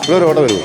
ഒരു ഓട്ടം വരുമോ?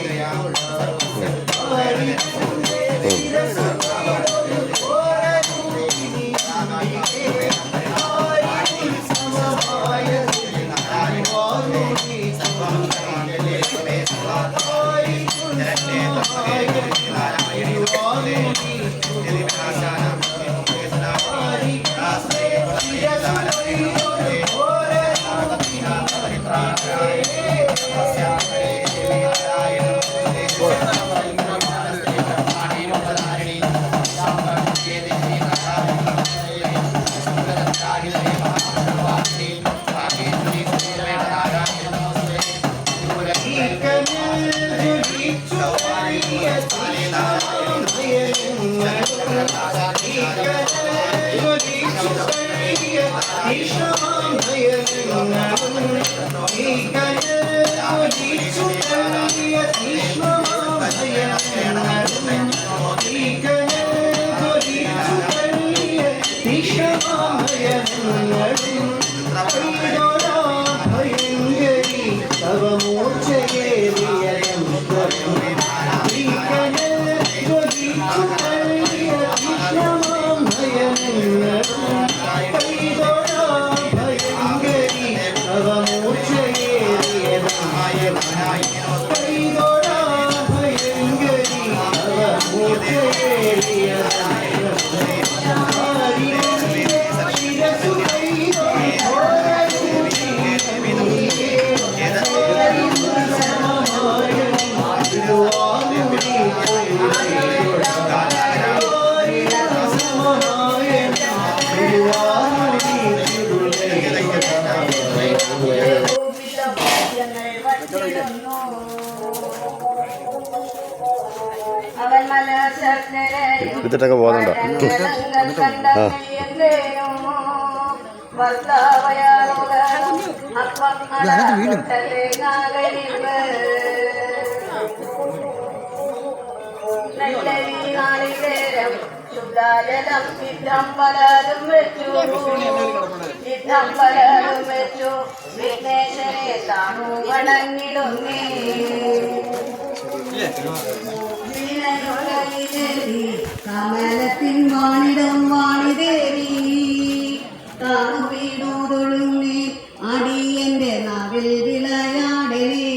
എടുത്തിട്ടൊക്കെ പോകുന്നുണ്ടോ? ശുദ്ധാജലം യുദ്ധം പലതും വെച്ചു വിഘ്നേശ്വരെ താണു വണങ്ങിടുന്നേ കമലത്തിൻ വാണിടം വാണിദേവി താണു വീണു തൊഴുന്നേ അടിയന്റെ നാവിൽ വിളയാടനേ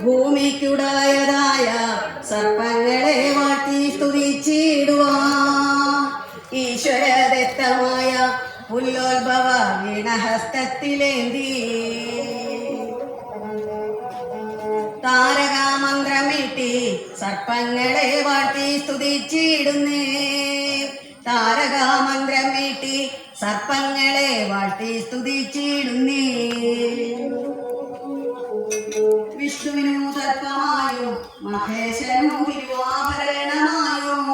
ഭൂമിക്കുടായതായ സർപ്പങ്ങളെ വാഴ്ത്തി സ്തുതിച്ചിടുവാൻ ഈശ്വരദത്തമായ പുല്ലോത്ഭവ വീണഹസ്തത്തിലേന്തി താരകാമന്ത്രമിട്ടി സർപ്പങ്ങളെ വാഴ്ത്തി സ്തുതിച്ചിടുന്നേ താരകാമന്ത്രമിട്ടി സർപ്പങ്ങളെ വാഴ്ത്തി സ്തുതിച്ചിടുന്നേ വിഷ്ണുവിനു സർപ്പമായും മഹേശനു തിരുവാഭരണമായും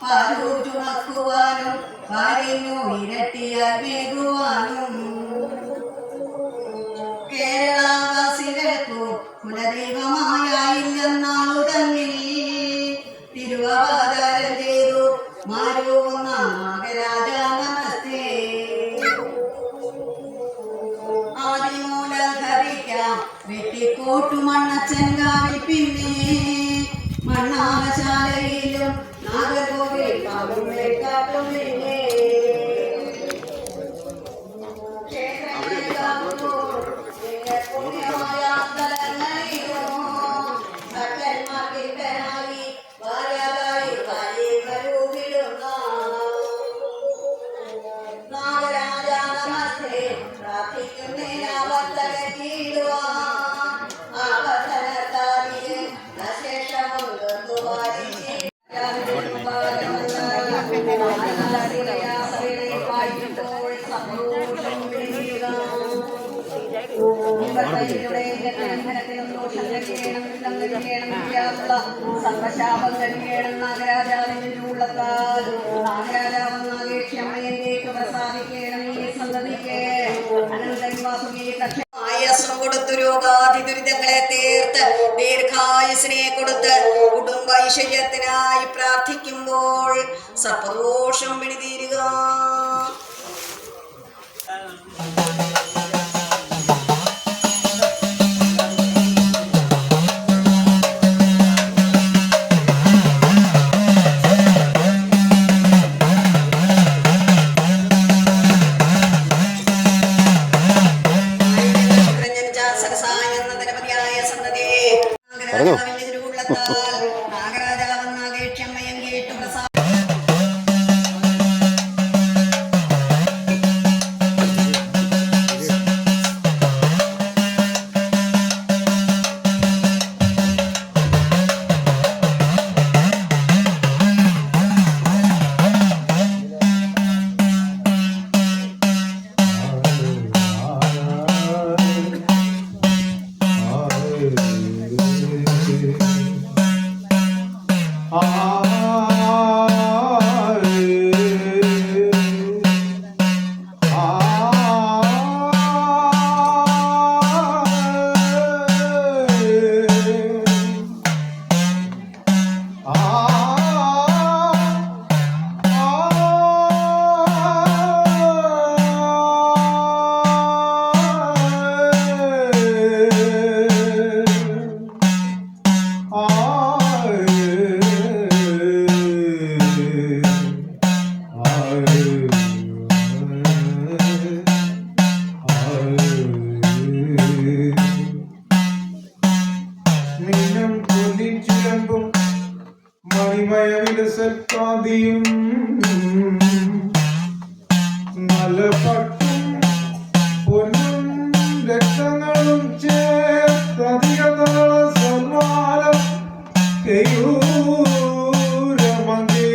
പാലു ചുമക്കുവാനും പാലിനു ഇരട്ടിയാകുവാനും കേരളവാസികൾക്കു കുലദൈവമായില്ലെന്നാളു തന്നിൽ തിരുവാവതാരം ചെയ്തു മാറുന്ന നാഗരാജ നമസ്തേ ആദിമൂലം ഹരിക്കാം വെട്ടിക്കോട്ടുമണ്ണച്ചൻകാവിൽ പിന്നെ മണ്ണാകശാലയിലും നാഗർകോവിൽ കാവുമേക്കാട്ടും പിന്നെ പുണ്യമായ സ്ഥലങ്ങളിലും ഭക്തന്മാർക്കിട്ടനായി വാരാതായി കാര്യങ്ങളുവിടുന്ന നാഗരാജ നമസ്തേ പ്രാർത്ഥിക്കുന്നേ ആവർത്തകീടുവാൻ ആവർത്തനത്താരിയെ അശേഷവും സർവശാപം കഴിയണം നാഗരാജാവിനുള്ള നാഗരാജാവെന്ന അപേക്ഷമ്മയെ പ്രസാദിക്കണം ഈ സന്തതിക്ക് ആയസം കൊടുത്തു രോഗാതി ദുരിതങ്ങളെ തീർത്ത് ദീർഘായുസിനെ കൊടുത്ത് കുടുംബ ഐശ്വര്യത്തിനായി പ്രാർത്ഥിക്കുമ്പോൾ സർപ്പദോഷം പിടിതീരുക. നാഗരാജാവെന്നാകേക്ഷമ്മയം കേട്ടു പ്രസാദ മണിമയവിലസൽക്കാതിയും മലപട്ടും പൊന്നും രക്തങ്ങളും ചേർത്തധികതള സന്മാനം കെയൂരമങ്ങേ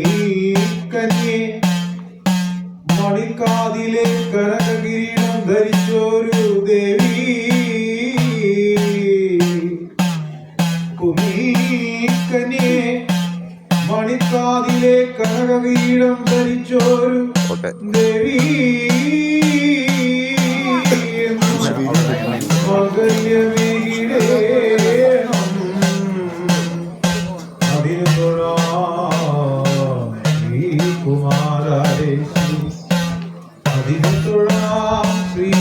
കുനിൽക്കന്യേ മണിക്കാതിലെ കനകകിരീടം ധരിച്ചൊരു ദേവി കുനിൽക്കന്യേ മണിക്കാതിലെ കനകകിരീടം ധരിച്ചൊരു ദേവി മകല്യമേകിടേണം അതിനു തൊഴാം ശ്രീകുമാരേശു അതിനു തൊഴാം ശ്രീ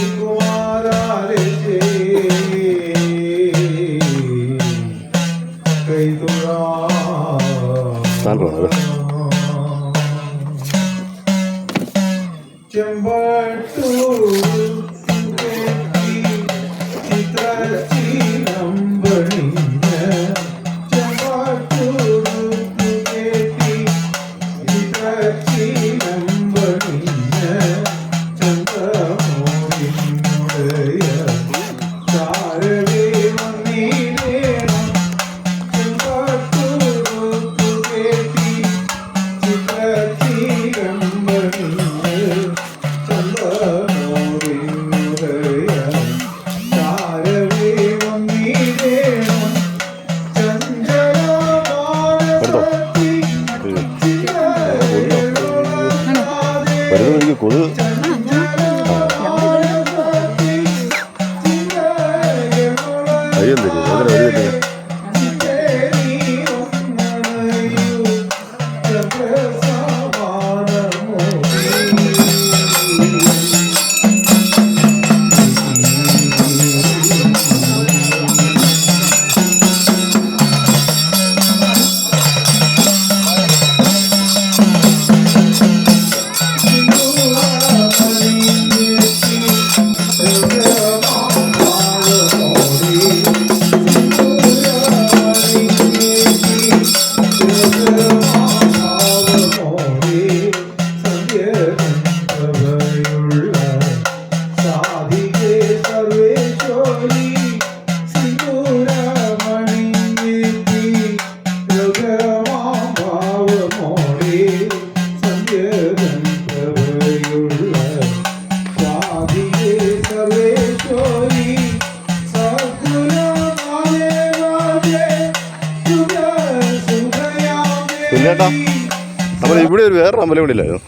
ഇവിടെ ഒരു വേറൊരു അമ്പലം കൂടി ഇല്ലായിരുന്നു,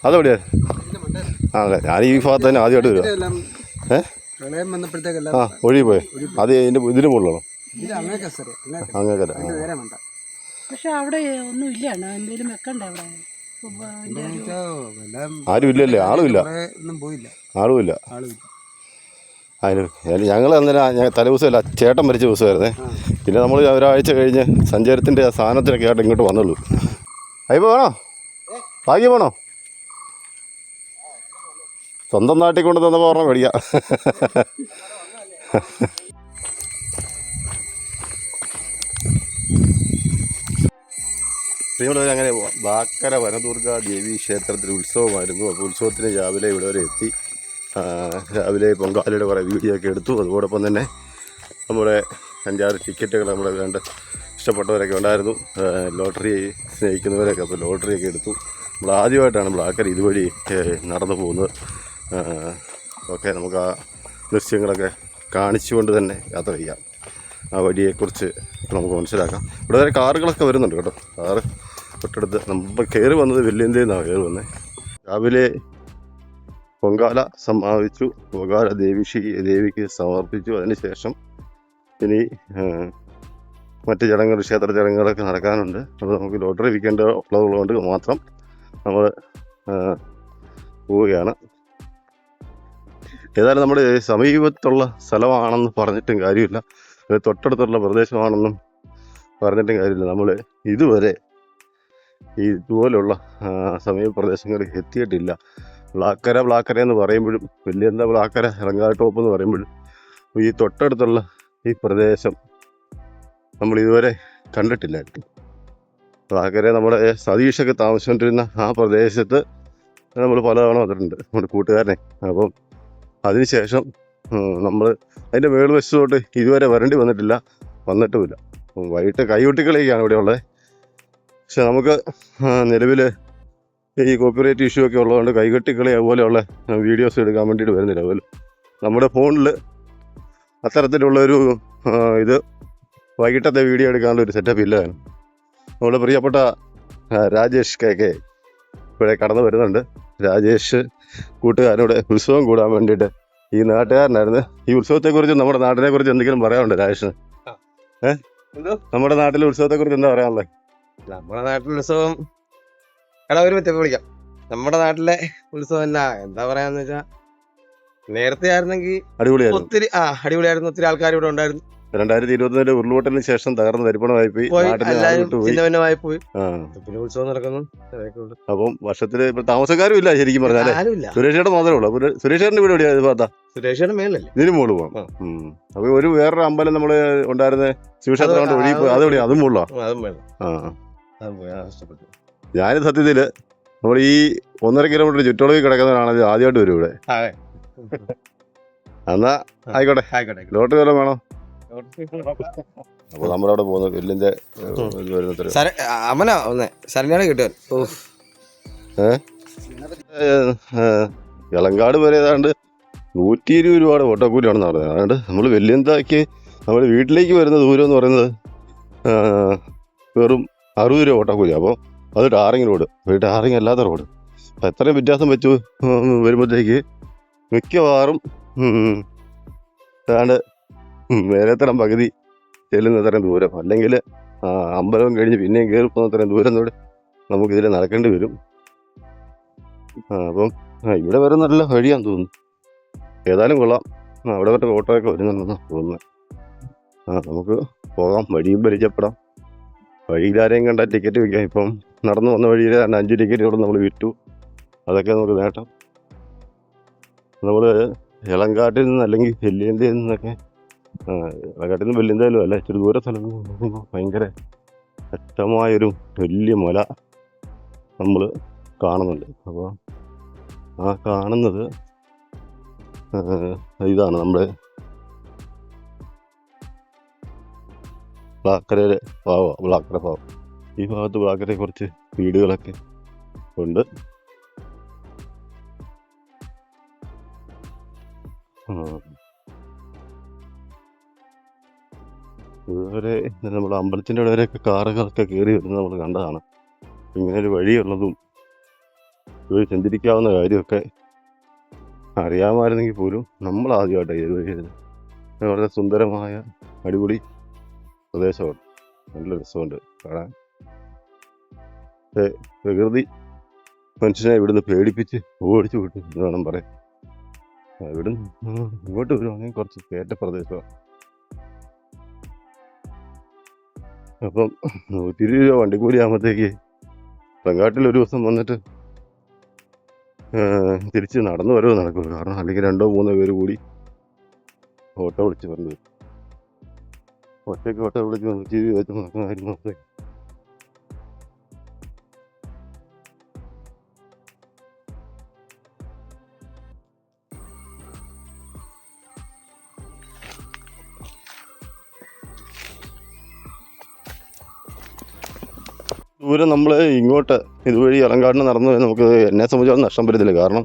അതെവിടെയാ? ആണല്ലേ, ഞാൻ ഈ ഭാഗത്ത് തന്നെ ആദ്യമായിട്ട് വരിക. ആ ഒഴുകി പോയി, അത് ഇതിന് മുകളിലാണോ? അങ്ങേക്കര. പക്ഷെ അവിടെ ഒന്നും ഇല്ല, എന്തെങ്കിലും വെക്കണ്ടേ അവിടെ? ആരും ഇല്ലല്ലേ? ആളുമില്ല. അതിന് ഞങ്ങൾ അന്നേരം തലേദിവസമല്ല, ചേട്ടൻ മരിച്ച ദിവസമായിരുന്നേ. പിന്നെ നമ്മൾ ഒരാഴ്ച കഴിഞ്ഞ് സഞ്ചാരത്തിൻ്റെ ആ സാധനത്തിനൊക്കെ ആയിട്ട് ഇങ്ങോട്ട് വന്നുള്ളൂ. അയ്യോ വേണോ? ഭാഗ്യം വേണോ? സ്വന്തം നാട്ടിൽ കൊണ്ട് തന്നപ്പോൾ പറഞ്ഞാൽ മേടിക്കാം. പ്രിയമുള്ളവർ, അങ്ങനെ ബാക്കര വനദുർഗ ദേവി ക്ഷേത്രത്തിൽ ഉത്സവമായിരുന്നു. അപ്പോൾ ഉത്സവത്തിന് രാവിലെ ഇവിടെ വരെ എത്തി. രാവിലെ പൊങ്കാലയുടെ കുറേ വീഡിയോ ഒക്കെ എടുത്തു. അതോടൊപ്പം തന്നെ നമ്മുടെ 5-6 ടിക്കറ്റുകൾ നമ്മുടെ വേണ്ട ഇഷ്ടപ്പെട്ടവരൊക്കെ ഉണ്ടായിരുന്നു, ലോട്ടറി സ്നേഹിക്കുന്നവരൊക്കെ. അപ്പോൾ ലോട്ടറിയൊക്കെ എടുത്തു. നമ്മൾ ആദ്യമായിട്ടാണ് ബ്ലാക്കര ഇതുവഴി നടന്നു പോകുന്നത്. ഓക്കെ, നമുക്ക് ആ ദൃശ്യങ്ങളൊക്കെ കാണിച്ചുകൊണ്ട് തന്നെ യാത്ര ചെയ്യാം. ആ വഴിയെക്കുറിച്ച് നമുക്ക് മനസ്സിലാക്കാം. ഇവിടെ വരെ കാറുകളൊക്കെ വരുന്നുണ്ട് കേട്ടോ. കാറ് തൊട്ടടുത്ത് നമ്മൾ കയറി വന്നത് വെല്ലിയന്തയിൽ നിന്നാണ് കയറി വന്നത്. രാവിലെ പൊങ്കാല സമാപിച്ചു, പൊങ്കാല ദേവിക്ക് സമർപ്പിച്ചു. അതിനുശേഷം ഇനി മറ്റ് ചടങ്ങുകൾ, ക്ഷേത്ര ചടങ്ങുകളൊക്കെ നടക്കാനുണ്ട്. അപ്പോൾ നമുക്ക് ലോട്ടറി വിൽക്കേണ്ട ഉള്ളതുകൊണ്ട് മാത്രം നമ്മൾ പോവുകയാണ്. ഏതായാലും നമ്മുടെ സമീപത്തുള്ള സ്ഥലമാണെന്ന് പറഞ്ഞിട്ടും കാര്യമില്ല, തൊട്ടടുത്തുള്ള പ്രദേശമാണെന്നും പറഞ്ഞിട്ടും കാര്യമില്ല. നമ്മൾ ഇതുവരെ ഇതുപോലുള്ള സമീപ പ്രദേശങ്ങളിൽ എത്തിയിട്ടില്ല. ബ്ലാക്കര എന്ന് പറയുമ്പോഴും, വെല്ലിയന്ത ബ്ലാക്കര ഇറങ്ങാട്ടോപ്പ് എന്ന് പറയുമ്പോഴും ഈ തൊട്ടടുത്തുള്ള ഈ പ്രദേശം നമ്മൾ ഇതുവരെ കണ്ടിട്ടില്ലായിരുന്നു. ബ്ലാക്കര നമ്മുടെ സതീഷൊക്കെ താമസിച്ചുകൊണ്ടിരുന്ന ആ പ്രദേശത്ത് നമ്മൾ പലതവണ വന്നിട്ടുണ്ട് നമ്മുടെ കൂട്ടുകാരനെ. അപ്പം അതിനുശേഷം നമ്മൾ അതിൻ്റെ മേൽവശത്തോട്ട് ഇതുവരെ വരേണ്ടി വന്നിട്ടുമില്ല. വൈകിട്ട് കൈകൊട്ടിക്കളിയൊക്കെയാണ് ഇവിടെ ഉള്ളത്. പക്ഷെ നമുക്ക് നിലവിൽ ഈ കോപ്പിറൈറ്റ് ഇഷ്യൂ ഒക്കെ ഉള്ളതുകൊണ്ട് കൈകൊട്ടിക്കളി അതുപോലെയുള്ള വീഡിയോസ് എടുക്കാൻ വേണ്ടിയിട്ട് വരുന്നില്ല. അതുപോലെ നമ്മുടെ ഫോണിൽ അത്തരത്തിലുള്ളൊരു ഇത് വൈകിട്ടത്തെ വീഡിയോ എടുക്കാനുള്ള ഒരു സെറ്റപ്പ് ഇല്ല. നമ്മുടെ പ്രിയപ്പെട്ട രാജേഷ് കെ ഇവിടെ കടന്നു വരുന്നുണ്ട്. രാജേഷ് കൂട്ടുകാരോട് ഉത്സവം കൂടാൻ വേണ്ടിയിട്ട് ഈ നാട്ടുകാരനായിരുന്നു. ഈ ഉത്സവത്തെക്കുറിച്ച്, നമ്മുടെ നാട്ടിനെക്കുറിച്ച് എന്തെങ്കിലും പറയാനുണ്ടോ രാജേഷിന്? നമ്മുടെ നാട്ടിലെ ഉത്സവത്തെക്കുറിച്ച് എന്താ പറയാനുള്ളത്? നമ്മുടെ നാട്ടിലെ ഉത്സവം ഒരു പറ്റൊക്കെ വിളിക്കാം. നമ്മുടെ നാട്ടിലെ ഉത്സവം എന്താ പറയാന്ന് വെച്ചാ, നേരത്തെ ആയിരുന്നെങ്കിൽ അടിപൊളിയായിരുന്നു, ഒത്തിരി അടിപൊളിയായിരുന്നു. ഒത്തിരി ആൾക്കാർ ഇവിടെ ഉണ്ടായിരുന്നു. 2024 ഉരുൾപൊട്ടലിന് ശേഷം തകർന്ന് തരിപ്പണമായി പോയി, പോയി. പിന്നെ ഉത്സവം നടക്കുന്നു. അപ്പം വർഷത്തില് ഇപ്പൊ താമസക്കാരും ഇല്ല ശരിക്കും പറഞ്ഞാലേ. സുരേഷേട്ടൻ മാത്രമേ ഉള്ളൂ. സുരേഷേട്ടന്റെ വീട് എവിടെയാ? ഭാഗത്താ? സുരേഷേട്ടൻ മേലല്ലേ, ഇതിന് മുകളിൽ പോകാം. അപ്പൊ ഒരു വേറൊരു അമ്പലം നമ്മള് ഉണ്ടായിരുന്ന ശിവക്ഷേത്രം കൊണ്ട് ഒഴുകി പോയി, അതെവിടെയാ? അതും മുകളിലാ. ഞാൻ സത്യത്തില് നമ്മൾ ഈ 1.5 കിലോമീറ്റർ ചുറ്റളവിൽ കിടക്കുന്നവരാണ് ആദ്യമായിട്ട് വരും ഇവിടെ. എന്നാ ആയിക്കോട്ടെ, ലോട്ടറി വല്ലതും വേണോ? അപ്പൊ നമ്മളവിടെ പോകുന്നത് വെല്ലിന്റെ ഇളങ്കാട് വരെ ഏതാണ്ട് 120 രൂപയുടെ ഓട്ടോക്കൂലിയാണെന്ന് പറഞ്ഞത്. അതുകൊണ്ട് നമ്മൾ വെല്ലിയന്താക്കി നമ്മൾ വീട്ടിലേക്ക് വരുന്ന ദൂരം എന്ന് പറയുന്നത് വെറും 60 രൂപ ഓട്ടോക്കൂലി. അപ്പോൾ അത് ടാറിങ് റോഡ്, ടാറിങ് അല്ലാത്ത റോഡ്. അപ്പം എത്രയും വ്യത്യാസം വെച്ച് വരുമ്പോഴത്തേക്ക് മിക്കവാറും ഏതാണ്ട് വേറെത്തരം പകുതി ചെല്ലുന്ന അത്രയും ദൂരം, അല്ലെങ്കിൽ അമ്പലം കഴിഞ്ഞ് പിന്നെയും കയറി പോകുന്ന അത്രയും ദൂരം കൂടെ നമുക്കിതിൽ നടക്കേണ്ടി വരും. അപ്പം ഇവിടെ വരെ നല്ല വഴിയാന്ന് തോന്നുന്നു. ഏതായാലും കൊള്ളാം. അവിടെ വരെ ഓട്ടോയൊക്കെ വരുന്നുണ്ടെന്നാണ് തോന്നുന്നത്. നമുക്ക് പോകാം, വഴിയും പരിചയപ്പെടാം. വഴിയിലാരെയും കണ്ടാൽ ടിക്കറ്റ് വിൽക്കാം. ഇപ്പം നടന്നു വന്ന വഴിയിൽ 5 ടിക്കറ്റോടെ നമ്മൾ വിറ്റു. അതൊക്കെ നമുക്ക് നേട്ടം. നമ്മൾ ഇളങ്കാട്ടിൽ നിന്ന് അല്ലെങ്കിൽ വെല്ലിയന്തയിൽ നിന്നൊക്കെ, ഇളങ്കാട്ടിൽ നിന്ന് വെല്ലിയന്തയിലും അല്ല, ഇച്ചിരി ദൂര സ്ഥലത്ത് നോക്കുമ്പോൾ ഭയങ്കര ശക്തമായൊരു വലിയ മല നമ്മൾ കാണുന്നുണ്ട്. അപ്പോൾ ആ കാണുന്നത് ഇതാണ് നമ്മുടെ ബ്ലാക്കരയിലെ പാവമാണ്, ബ്ലാക്കര പാവം. ഈ ഭാഗത്ത് ബ്ലാക്കരയെ കുറച്ച് വീടുകളൊക്കെ ഉണ്ട്. ഇതുവരെ നമ്മൾ അമ്പലത്തിൻ്റെ ഇടവരെയൊക്കെ കാറുകളൊക്കെ കയറി വരുന്നത് നമ്മൾ കണ്ടതാണ്. ഇങ്ങനൊരു വഴിയുള്ളതും ഇതുവഴി സഞ്ചരിക്കാവുന്ന കാര്യമൊക്കെ അറിയാമായിരുന്നെങ്കിൽ പോലും നമ്മൾ ആദ്യമായിട്ടാണ് ഇത് വഴി വരുന്നത്. വളരെ സുന്ദരമായ അടിപൊളി പ്രദേശമാണ്, നല്ല രസമുണ്ട് കാണാൻ. പ്രകൃതി മനുഷ്യനെ ഇവിടുന്ന് പേടിപ്പിച്ച് ഓടിച്ചു വിട്ടു എന്ന് വേണം പറയാൻ. ഇവിടുന്ന് ഇങ്ങോട്ട് വരുവാണെങ്കിൽ കുറച്ച് കയറ്റ പ്രദേശമാണ്. അപ്പം 120 രൂപ വണ്ടിക്കൂലി ആകുമ്പോഴത്തേക്ക് വെങ്കാട്ടിൽ ഒരു ദിവസം വന്നിട്ട് തിരിച്ച് നടന്നു വരവ് നടക്കുള്ളൂ. കാരണം അല്ലെങ്കിൽ 2-3 പേര് കൂടി ഓട്ടോ വിളിച്ച് വന്നു വരും. ഒറ്റയ്ക്ക് ഓട്ടോ വിളിച്ച് 120 രൂപ വെച്ച് നടക്കുന്ന കാര്യം നോക്കുക. ദൂരം നമ്മൾ ഇങ്ങോട്ട് ഇതുവഴി ഇളങ്കാടിന് നടന്നു പോയാൽ നമുക്ക് എന്നെ സംബന്ധിച്ചോളം നഷ്ടം വരത്തില്ല. കാരണം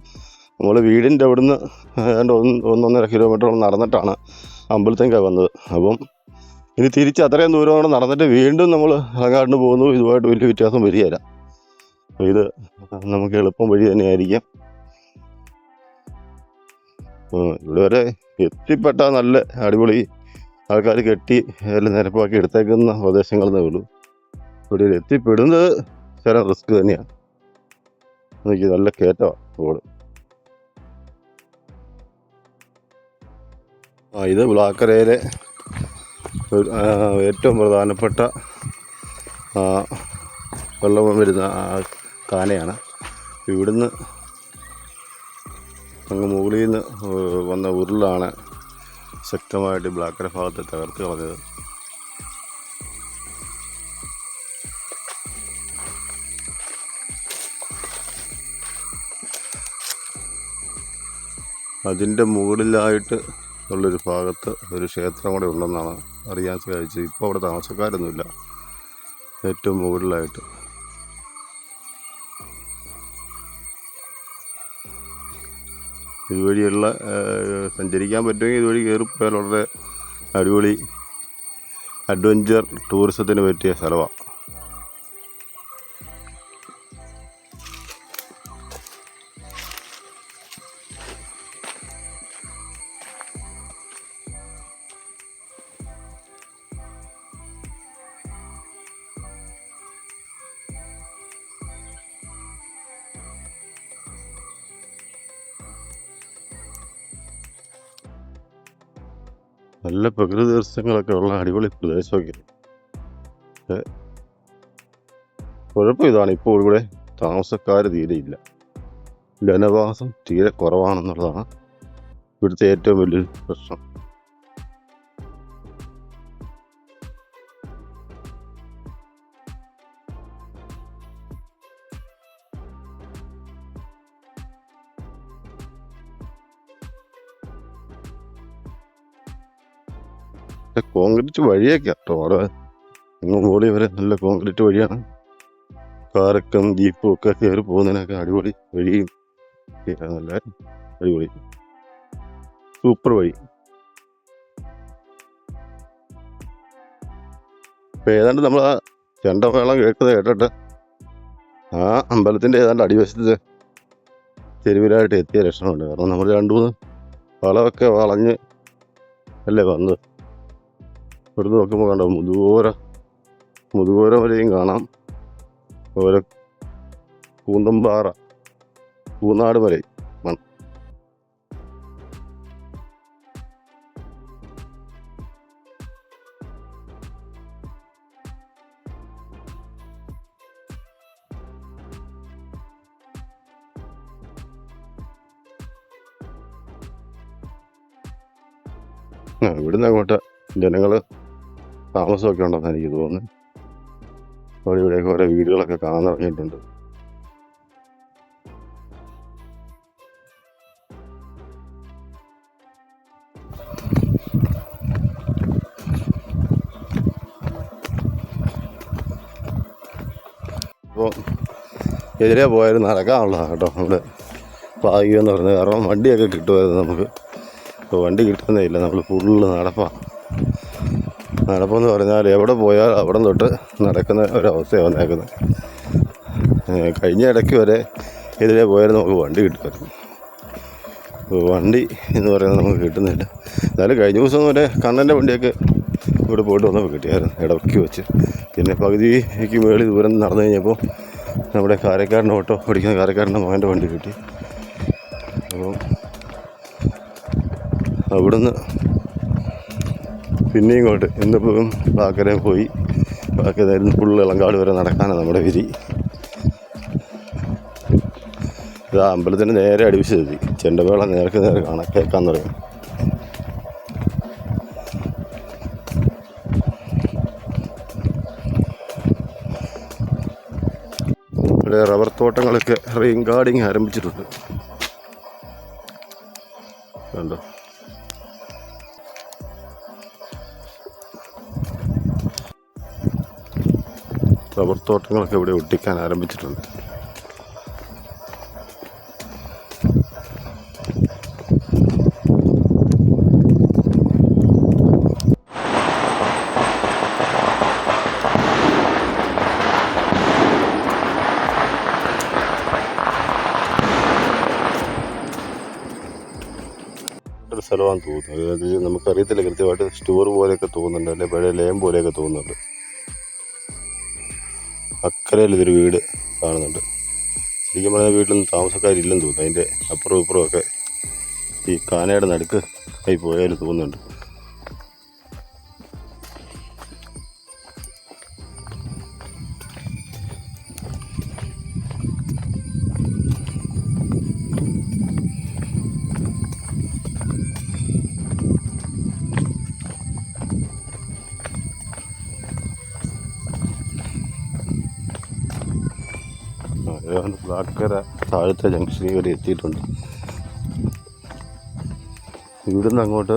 നമ്മൾ വീടിൻ്റെ അവിടുന്ന് ഏതാണ്ട് 1-1.5 കിലോമീറ്ററോളം നടന്നിട്ടാണ് അമ്പലത്തേക്കാണ് വന്നത്. അപ്പം ഇനി തിരിച്ച് അത്രയും ദൂരം കൂടെ നടന്നിട്ട് വീണ്ടും നമ്മൾ ഇളങ്കാടിന് പോകുന്നു. ഇതുമായിട്ട് വലിയ വ്യത്യാസം വരികയില്ല. ഇത് നമുക്ക് എളുപ്പം വഴി തന്നെയായിരിക്കാം. ഇവിടെ വരെ എത്തിപ്പെട്ട നല്ല അടിപൊളി ആൾക്കാർ കെട്ടി എല്ലാം നിരപ്പാക്കി എടുത്തേക്കുന്ന പ്രദേശങ്ങളെന്നേ ഉള്ളൂ. ഇവിടെ എത്തിപ്പെടുന്നത് ചില റിസ്ക് തന്നെയാണ്. എനിക്ക് നല്ല കയറ്റമാണ് റോഡ്. ഇത് ബ്ലാക്കരയിലെ ഏറ്റവും പ്രധാനപ്പെട്ട വെള്ളം വരുന്ന കാനയാണ്. ഇവിടുന്ന് അങ്ങ് മുകളിൽ നിന്ന് വന്ന ഉരുളാണ് ശക്തമായിട്ട് ബ്ലാക്കര ഭാഗത്ത് തകർത്ത് കളഞ്ഞത്. അതിൻ്റെ മുകളിലായിട്ട് ഉള്ളൊരു ഭാഗത്ത് ഒരു ക്ഷേത്രം കൂടെ ഉണ്ടെന്നാണ് അറിയാൻ സാധിച്ചത്. ഇപ്പോൾ അവിടെ താമസക്കാരൊന്നുമില്ല. ഏറ്റവും മുകളിലായിട്ട് ഇതുവഴിയുള്ള സഞ്ചരിക്കാൻ പറ്റുമെങ്കിൽ ഇതുവഴി കയറിപ്പോയാൽ വളരെ അടിപൊളി അഡ്വഞ്ചർ ടൂറിസത്തിന് പറ്റിയ സ്ഥലമാണ്. നല്ല പ്രകൃതി ദൃശ്യങ്ങളൊക്കെ ഉള്ള അടിപൊളി പ്രദേശമൊക്കെ. കുഴപ്പം ഇതാണ്, ഇപ്പോൾ ഇവിടെ താമസക്കാർ തീരെ ഇല്ല. ജനവാസം തീരെ കുറവാണെന്നുള്ളതാണ് ഇവിടുത്തെ ഏറ്റവും വലിയൊരു പ്രശ്നം. കോൺക്രീറ്റ് വഴിയൊക്കെ കേട്ടോ അവിടെ അങ്ങ് മുകളിൽ വരെ നല്ല കോൺക്രീറ്റ് വഴിയാണ്. കാറൊക്കെ ജീപ്പും ഒക്കെ കയറി പോകുന്നതിനൊക്കെ അടിപൊളി വഴിയും നല്ല അടിപൊളി സൂപ്പർ വഴി. ഇപ്പം ഏതാണ്ട് നമ്മൾ ആ ചെണ്ടമേളം കേൾക്കുന്നത് കേട്ടിട്ട് ആ അമ്പലത്തിൻ്റെ ഏതാണ്ട് അടിവശത്ത് തെരുവിലായിട്ട് എത്തിയ ലക്ഷണമുണ്ട്. കാരണം നമ്മൾ 2-3 വളമൊക്കെ വളഞ്ഞ് അല്ലേ വന്നത്. ഇവിടുന്ന് നോക്കുമ്പോൾ കണ്ടോ മുതുകോര വരെയും കാണാം. ഓരോ കൂന്തമ്പാറ പൂനാട് വരെയും ഇവിടുന്ന് അങ്ങോട്ട് ജനങ്ങൾ താമസമൊക്കെ ഉണ്ടെന്ന് എനിക്ക് തോന്നുന്നു. അവിടെ ഇവിടെയൊക്കെ ഓരോ വീടുകളൊക്കെ കാണാൻ തുടങ്ങിയിട്ടുണ്ട്. അപ്പോൾ എതിരെ പോയാലും നടക്കാനുള്ളതാണ് കേട്ടോ നമ്മുടെ ഭാഗ്യം എന്ന് പറയുന്നത്. കാരണം വണ്ടിയൊക്കെ കിട്ടുമായിരുന്നു നമുക്ക്. ഇപ്പോൾ വണ്ടി കിട്ടുന്നേ ഇല്ല. നമ്മൾ ഫുള്ള് നടപ്പെന്ന് പറഞ്ഞാൽ എവിടെ പോയാൽ അവിടെ തൊട്ട് നടക്കുന്ന ഒരവസ്ഥയാണ് വന്നേക്കുന്നത്. കഴിഞ്ഞ ഇടയ്ക്ക് വരെ ഇതിലെ പോയാലും നമുക്ക് വണ്ടി കിട്ടുമായിരുന്നു. വണ്ടി എന്ന് പറയുന്നത് നമുക്ക് കിട്ടുന്നില്ല. എന്നാലും കഴിഞ്ഞ ദിവസം വരെ കണ്ണൻ്റെ വണ്ടിയൊക്കെ ഇവിടെ പോയിട്ട് വന്നപ്പോൾ കിട്ടിയായിരുന്നു ഇടയ്ക്ക് വെച്ച്. പിന്നെ പകുതിക്ക് മുകളിൽ ദൂരം നടന്നു കഴിഞ്ഞപ്പോൾ നമ്മുടെ കാരക്കാരൻ്റെ ഓട്ടോ ഓടിക്കുന്ന കാരക്കാരൻ്റെ മകൻ്റെ വണ്ടി കിട്ടി. അപ്പം അവിടുന്ന് പിന്നെയും ഇങ്ങോട്ട് ഇന്നിപ്പം ബാക്കരെ പോയി ബാക്കി ഫുള്ള് ഇളങ്കാട് വരെ നടക്കാനാണ് നമ്മുടെ വിധി. ഇത് അമ്പലത്തിന് നേരെ അടിപ്പിച്ചെത്തി ചെണ്ടമേള നേരെ കാണാൻ കേൾക്കാൻ തുടങ്ങി. ഇവിടെ റബ്ബർ തോട്ടങ്ങളൊക്കെ റെയിൻ ഗാർഡിങ് ആരംഭിച്ചിട്ടുണ്ട്. കണ്ടോ, റബ്ബർ തോട്ടങ്ങളൊക്കെ ഇവിടെ ഒട്ടിക്കാൻ ആരംഭിച്ചിട്ടുണ്ട്. ഒരു സ്ഥലമാണെന്ന് തോന്നുന്നത്. അത് നമുക്കറിയത്തില്ല കൃത്യമായിട്ട്. സ്റ്റോർ പോലെയൊക്കെ തോന്നുന്നുണ്ട്, അല്ലെ പഴയ ലയം പോലെയൊക്കെ തോന്നുന്നുണ്ട്. അക്കരയിൽ ഇതൊരു വീട് കാണുന്നുണ്ട്. ശരിക്കും പറഞ്ഞാൽ വീട്ടിലൊന്നും താമസക്കാരില്ലെന്ന് തോന്നുന്നു. അതിൻ്റെ അപ്പുറവും ഇപ്പുറവും ഒക്കെ ഈ കാനയുടെ നടുക്ക് ആയി പോയാലും തോന്നുന്നുണ്ട്. ബ്ലാക്കര താഴത്തെ ജംഗ്ഷനിൽ വരെ എത്തിയിട്ടുണ്ട്. ഇവിടുന്ന് അങ്ങോട്ട്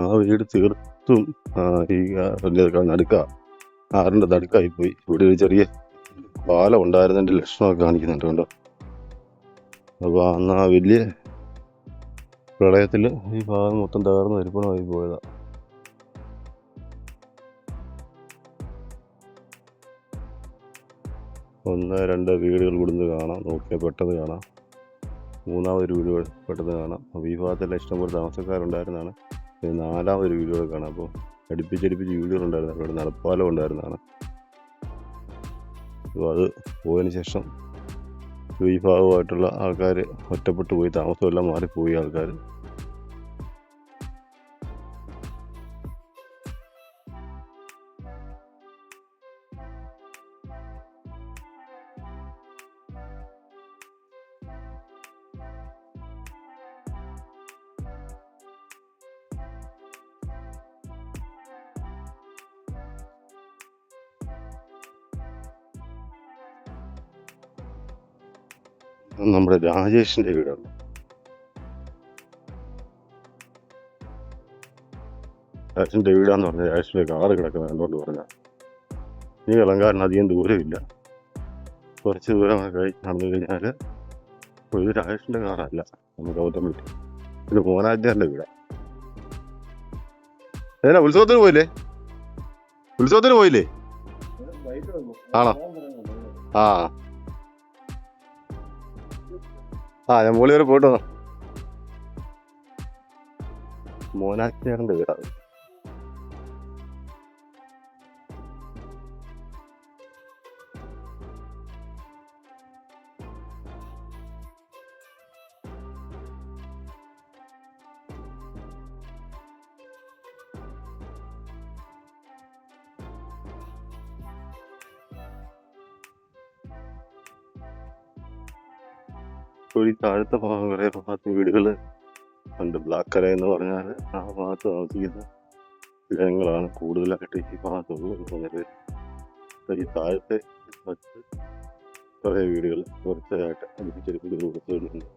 ആ വീട് തീർത്തും ഈ നടുക്ക ആറിൻ്റെ നടുക്കായിപ്പോയി. ഇവിടെ ഒരു ചെറിയ പാലം ഉണ്ടായിരുന്നതിൻ്റെ ലക്ഷണമൊക്കെ കാണിക്കുന്നുണ്ട് കണ്ടോ. അപ്പോൾ അന്ന് ആ വലിയ പ്രളയത്തിൽ ഈ ഭാഗം മൊത്തം തകർന്ന് തരിപ്പണമായി പോയതാണ്. ഒന്ന് രണ്ട് വീടുകൾ ഇവിടുന്ന് കാണാം, നോക്കിയാൽ പെട്ടെന്ന് കാണാം. മൂന്നാമതൊരു വീട് പെട്ടെന്ന് കാണാം. അപ്പോൾ ഈ ഭാഗത്തെല്ലാം ഇഷ്ടംപോലെ താമസക്കാരുണ്ടായിരുന്നതാണ്. നാലാമതൊരു വീടുകൾ കാണാം. അപ്പോൾ അടുപ്പിച്ചടുപ്പിച്ച് വീടുകളുണ്ടായിരുന്നു. അവിടെ നടപ്പാലം ഉണ്ടായിരുന്നതാണ്. അപ്പോൾ അത് പോയതിന് ശേഷം ഈ ഭാഗമായിട്ടുള്ള ആൾക്കാർ ഒറ്റപ്പെട്ടു പോയി, താമസമെല്ലാം മാറിപ്പോയി ആൾക്കാർ. നമ്മുടെ രാജേഷിൻ്റെ വീടാണ്. രാജേഷിൻ്റെ വീടാന്ന് പറഞ്ഞാൽ രാജേഷിൻ്റെ കാറ് കിടക്കുന്നത് എന്തുകൊണ്ട് പറഞ്ഞാൽ ഈ ഇളങ്കാരൻ അധികം ദൂരമില്ല. കുറച്ച് ദൂരം നടന്നു കഴിഞ്ഞാൽ ഇത് രാജേഷിൻ്റെ കാറല്ല, നമുക്ക് അബദ്ധം പറ്റി. ഇത് മോനാജ്ഞാൻ്റെ വീടാണ്. ഏതാ ഉത്സവത്തിന് പോയില്ലേ? ഉത്സവത്തിന് പോയില്ലേ? ആണോ? ആ ഞാൻ മോളി വരെ പോയിട്ട് വന്നോ. മോനാജ്ഞാൻ്റെ വീടാണ്. ഈ താഴത്തെ ഭാഗം കുറേ ഭാഗത്ത് വീടുകൾ ഉണ്ട്. ബ്ലാക്കര എന്ന് പറഞ്ഞാൽ ആ ഭാഗത്ത് താമസിക്കുന്ന ജനങ്ങളാണ് കൂടുതലായിട്ട് ഈ ഭാഗത്തുള്ളത്. ഈ താഴത്തെ കുറേ വീടുകൾ കുറച്ചായിട്ട് അടുപ്പിച്ചടുപ്പിച്ച് കൊടുക്കുന്നുണ്ട്.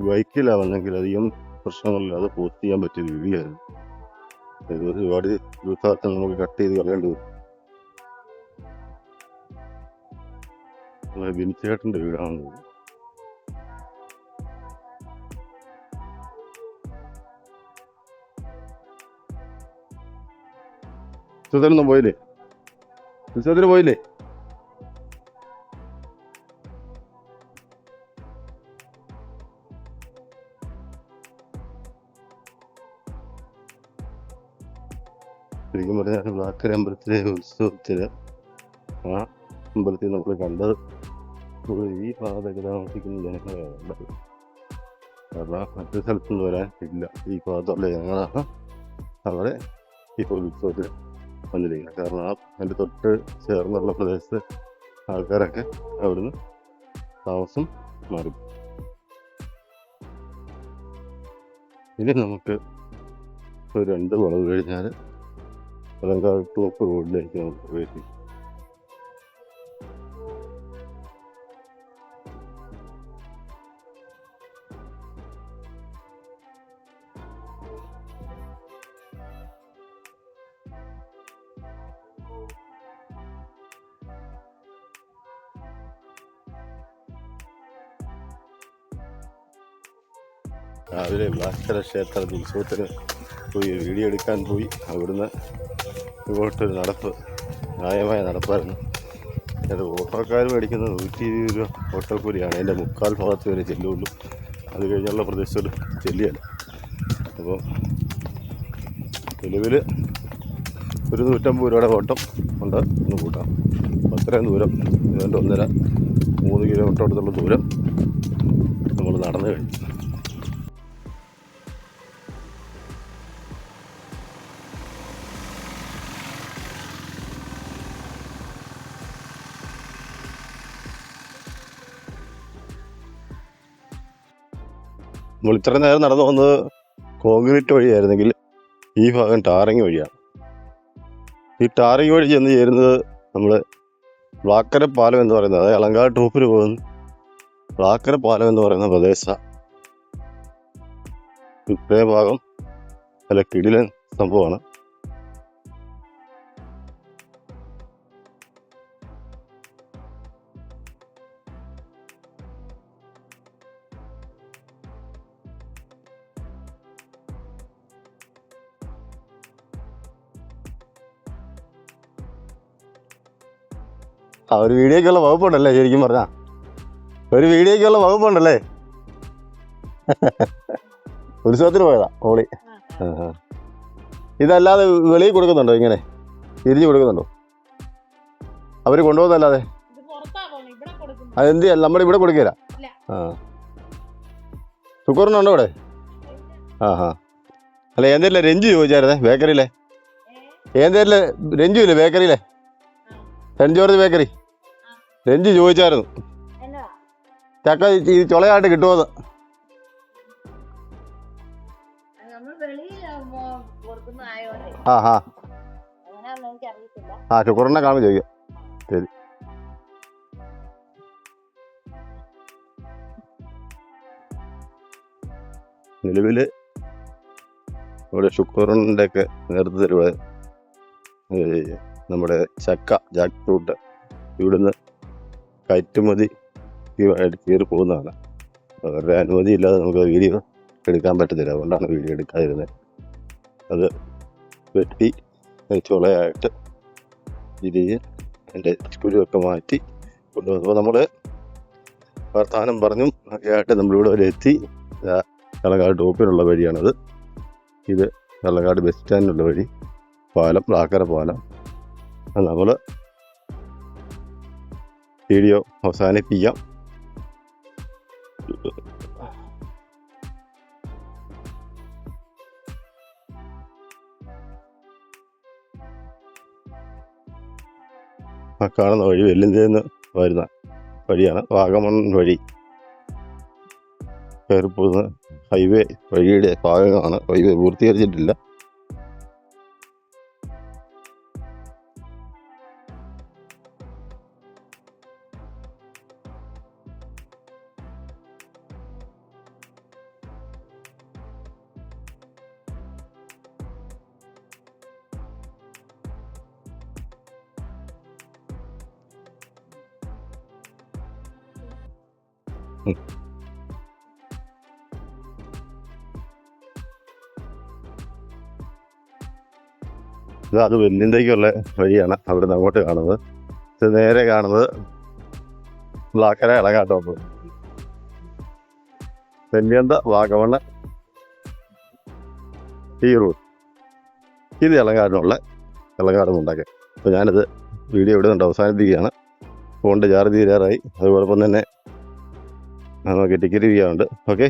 ബൈക്കിലാണ് വന്നെങ്കിൽ അധികം പ്രശ്നങ്ങളില്ലാതെ പോസ്റ്റ് ചെയ്യാൻ പറ്റിയ വീഡിയോയായിരുന്നു. ഇത് ഒരുപാട് ദിവസമായിട്ട് നമുക്ക് കട്ട് ചെയ്ത് കളയേണ്ടി വരും. ബിൻചേട്ടൻ്റെ വീടാണ്. ഉത്സവത്തിനൊന്നും പോയില്ലേ? ഉത്സവത്തിന് പോയില്ലേ? ശരിക്കും പറഞ്ഞാൽ ബ്ലാക്കര അമ്പലത്തിലെ ഉത്സവത്തിന് ആ അമ്പലത്തിൽ നമ്മൾ കണ്ടത് ഈ ഭാഗത്തൊക്കെ താമസിക്കുന്ന ജനങ്ങളെയാണ് കണ്ടത്. കാരണം മറ്റു സ്ഥലത്തുനിന്ന് വരാൻ ഇല്ല. ഈ ഭാഗത്തുള്ള ജനങ്ങളാണ് അവിടെ ഇപ്പോൾ ഉത്സവത്തിന് വന്നിരിക്കുന്നത്. കാരണം അതിൻ്റെ തൊട്ട് ചേർന്നുള്ള പ്രദേശത്ത് ആൾക്കാരൊക്കെ അവിടുന്ന് താമസം മാറി. ഇനി നമുക്ക് ഒരു 2 വളവ് കഴിഞ്ഞാൽ അലങ്കാട് ടോപ്പ് റോഡിലേക്ക് നമുക്ക് പ്രവേശിക്കും. രാവിലെ ബ്ലാക്കര ക്ഷേത്ര ഉത്സവത്തിന് പോയി വീഡിയോ എടുക്കാൻ പോയി. അവിടുന്ന് ഇങ്ങോട്ടൊരു നടപ്പ്, ന്യായമായ നടപ്പായിരുന്നു. അത് ഓട്ടോക്കാർ മേടിക്കുന്നത് 120 രൂപ ഓട്ടോക്കൂലിയാണ്. അതിൻ്റെ 3/4 ഭാഗത്ത് വരെ ചെല്ലുള്ളൂ. അത് കഴിഞ്ഞുള്ള പ്രദേശത്തോട് ചെല്ലുകയല്ല. അപ്പോൾ നിലവിൽ ഒരു 150 രൂപയുടെ ഓട്ടം ഉണ്ട് എന്ന് കൂട്ടാം. അത്രയും ദൂരം, ഏതാണ്ട് 1.5-3 കിലോമീറ്റർ അടുത്തുള്ള ദൂരം നമ്മൾ നടന്നു കഴിഞ്ഞു. നമ്മൾ ഇത്ര നേരം നടന്നു വന്നത് കോൺക്രീറ്റ് വഴിയായിരുന്നെങ്കിൽ ഈ ഭാഗം ടാറിങ് വഴിയാണ്. ഈ ടാറിങ് വഴി ചെന്ന് ചേരുന്നത് നമ്മൾ ബ്ലാക്കര പാലം എന്ന് പറയുന്നത്, അതായത് അലങ്കാട് ടോപ്പിൽ പോകുന്ന ബ്ലാക്കര പാലം എന്ന് പറയുന്ന പ്രദേശമാണ്. ഇത്രയും ഭാഗം നല്ല കിടിലൻ സംഭവമാണ്. ഒരു വീഡിയോക്കുള്ള വകുപ്പുണ്ടല്ലേ? ശരിക്കും പറഞ്ഞാ ഒരു വീഡിയോക്കുള്ള വകുപ്പുണ്ടല്ലേ? ഉത്സവത്തിന് പോയതാ ഓളി. ഇതല്ലാതെ വെളിയിൽ കൊടുക്കുന്നുണ്ടോ? ഇങ്ങനെ തിരിഞ്ഞു കൊടുക്കുന്നുണ്ടോ? അവര് കൊണ്ടുപോകുന്നല്ലാതെ അതെന്ത് നമ്മുടെ ഇവിടെ കൊടുക്കില്ല. ശുക്രനുണ്ടോ ഇവിടെ? അല്ല ഏന്തേരിലെ രഞ്ജു ചോദിച്ചായിരുന്നേ, ബേക്കറിയിലെ ഏന്തേരിലെ രഞ്ജു ഇല്ലേ ബേക്കറിയിലെ, സെന്റ് ജോർജ് ബേക്കറി. രഞ്ജു ചോദിച്ചായിരുന്നു ചക്ക ഈ ചുളയായിട്ട് കിട്ടുമോന്ന്. ശുക്രനെ കാണുമ്പോൾ ചോദിക്കാം. ശരി. നിലവില് ഇവിടെ ശുക്രന്റെ ഒക്കെ നേതൃത്വത്തിൽ നമ്മുടെ ജാക്ക് ഫ്രൂട്ട് ഇവിടുന്ന് കയറ്റുമതി കയറി പോകുന്നതാണ്. അവരുടെ അനുമതി ഇല്ലാതെ നമുക്ക് വീഡിയോ എടുക്കാൻ പറ്റത്തില്ല. അതുകൊണ്ടാണ് വീഡിയോ എടുക്കാതിരുന്നത്. അത് വെട്ടി ചുളയായിട്ട് രീതിയിൽ അതിൻ്റെ കുരുവൊക്കെ മാറ്റി കൊണ്ടുവന്നപ്പോൾ നമ്മൾ വർത്തമാനം പറഞ്ഞും ഒക്കെ ആയിട്ട് നമ്മളിവിടെ വരെ എത്തി. വെള്ളക്കാട് ടോപ്പിലുള്ള വഴിയാണത്. ഇത് വെള്ളക്കാട് ബസ് സ്റ്റാൻഡിനുള്ള വഴി, പാലം ബ്ലാക്കര പാലം. നമ്മൾ വീഡിയോ അവസാനിപ്പിക്കാം. ആ കാണുന്ന വഴി വെല്ലിന്തേന്ന് വരുന്ന വഴിയാണ്. വാഗമൺ വഴി കയറിപ്പോകുന്ന ഹൈവേ വഴിയുടെ ഭാഗമാണ്. ഹൈവേ പൂർത്തീകരിച്ചിട്ടില്ല. അത് വെല്ലിന്തേക്കുള്ള വഴിയാണ് അവിടുന്ന് അങ്ങോട്ട് കാണുന്നത്. ഇത് നേരെ കാണുന്നത് ബ്ലാക്കര ഇളങ്ങാട്ടോപ്പ്. വെല്ലിയന്ത വാഗമണ് ഈ റൂട്ട്. ഇത് ഇളങ്ങാട് ഉണ്ടാക്കി. അപ്പോൾ ഞാനിത് വീഡിയോ ഇവിടെ നിന്ന് അവസാനിപ്പിക്കുകയാണ്. ഫോണിൻ്റെ ചാർജ് തീരാറായി. അതോടൊപ്പം തന്നെ നമുക്ക് ടിക്കറ്റ് ചെയ്യാറുണ്ട്. ഓക്കെ.